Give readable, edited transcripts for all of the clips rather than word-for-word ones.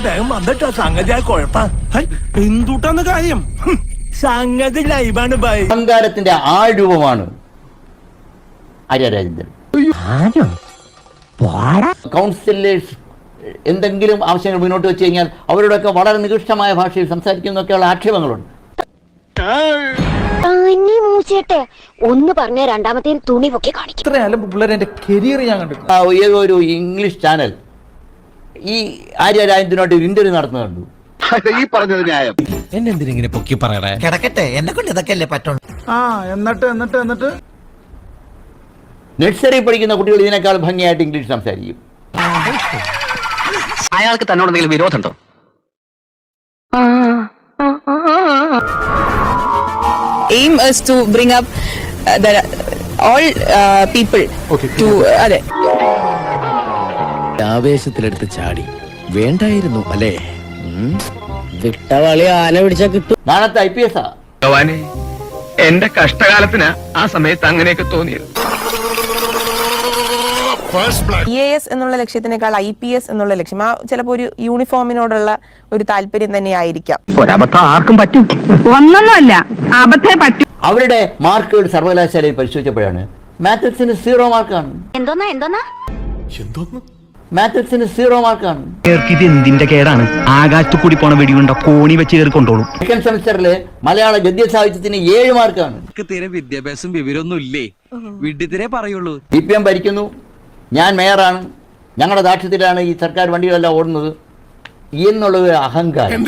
വേഗം വന്നിട്ടോ സംഗതി ആ കുഴപ്പ എന്തുട്ടാന്ന് കാര്യം സംഗതി ലൈവാണ് ബൈ. അഹങ്കാരത്തിന്റെ ആൾരൂപമാണ് ആര്യ രാജേന്ദ്രൻ. കൗൺസിലേഴ്സ് എന്തെങ്കിലും ആവശ്യങ്ങൾ മുന്നോട്ട് വെച്ച് കഴിഞ്ഞാൽ അവരോടൊക്കെ വളരെ നികൃഷ്ടമായ ഭാഷയിൽ സംസാരിക്കുന്നൊക്കെയുള്ള ആക്ഷേപങ്ങളുണ്ട്. ഒന്ന് പറഞ്ഞ രണ്ടാമത്തെ തുണി പൊക്കി കാണിക്കും. ഏതോ ഒരു ഇംഗ്ലീഷ് ചാനൽ ഈ ആര്യ രാജേന്ദ്രനോട്ട് ഒരു ഇന്റർവ്യൂ നടത്തുന്നത് കണ്ടു. ഈ പറഞ്ഞത് ന്യായം. എന്നെന്തിനെ പൊക്കി പറയണേ? കിടക്കട്ടെ, എന്നെ കൊണ്ട് ഇതൊക്കെ അല്ലേ പറ്റുള്ളൂ. എന്നിട്ട് നഴ്സറി പഠിക്കുന്ന കുട്ടികൾ ഇതിനേക്കാൾ ഭംഗിയായിട്ട് ഇംഗ്ലീഷ് സംസാരിക്കും. അയാൾക്ക് തന്നോട് എന്തെങ്കിലും വിരോധമുണ്ടോ? Aim is to bring up all people to അതെ. ആവേശത്തിലെടുത്ത് ചാടി വേണ്ടായിരുന്നു അല്ലേ? വിട്ടവളി ആന പിടിച്ചാ കിട്ടും. നാളത്തെ IPS എന്റെ കഷ്ടകാലത്തിന് ആ സമയത്ത് അങ്ങനെയൊക്കെ തോന്നിയത്. IAS എന്നുള്ള ലക്ഷ്യത്തിനേക്കാൾ IPS എന്നുള്ള ലക്ഷ്യം ചിലപ്പോൾ ഒരു യൂണിഫോമിനോടുള്ള ഒരു താല്പര്യം തന്നെ ആയിരിക്കാം. ഒരബദ്ധം ആർക്കും പറ്റും. ഒന്നൊന്നുമല്ല, അബദ്ധേ പറ്റും. അവരുടെ മാർക്കുകൾ സർവകലാശാലയിൽ പരിശോധിച്ചപ്പോഴാണ് മാത്തസിന് 0 മാർക്കാണ്. മാത്തസിന് 0 മാർക്കാണ്. ഇത് എന്തിന്റെ കേടാണ്? ആകാശത്ത് കൂടി പോണ വെടിയുണ്ട കോണി വെച്ച് കയറി കൊണ്ടോളൂ. സെക്കൻഡ് സെമിസ്റ്ററിൽ മലയാള ഗദ്യ സാഹിത്യത്തിന് 7 മാർക്കാണ്. തീരെ വിദ്യാഭ്യാസം വിവരമൊന്നും ഇല്ലേ? വിഡ്ഢിത്തിരെ പറയുള്ളൂ. CPM ഭരിക്കുന്നു, ഞാൻ മേയറാണ്, ഞങ്ങളുടെ ദാക്ഷ്യത്തിലാണ് ഈ സർക്കാർ വണ്ടികളെല്ലാം ഓടുന്നത് എന്നുള്ള ഒരു അഹങ്കാരം.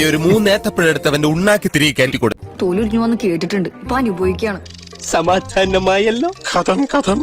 ഒരു 3 ഏത്തപ്പഴെടുത്തവന്റെ ഉണ്ണാക്കി തിരികെ കയറ്റിക്കൊടു. തോലുരിഞ്ഞു വന്ന് കേട്ടിട്ടുണ്ട്, ഇപ്പൊ അനുഭവിക്കാണ്. സമാധാനമായല്ലോ. കഥം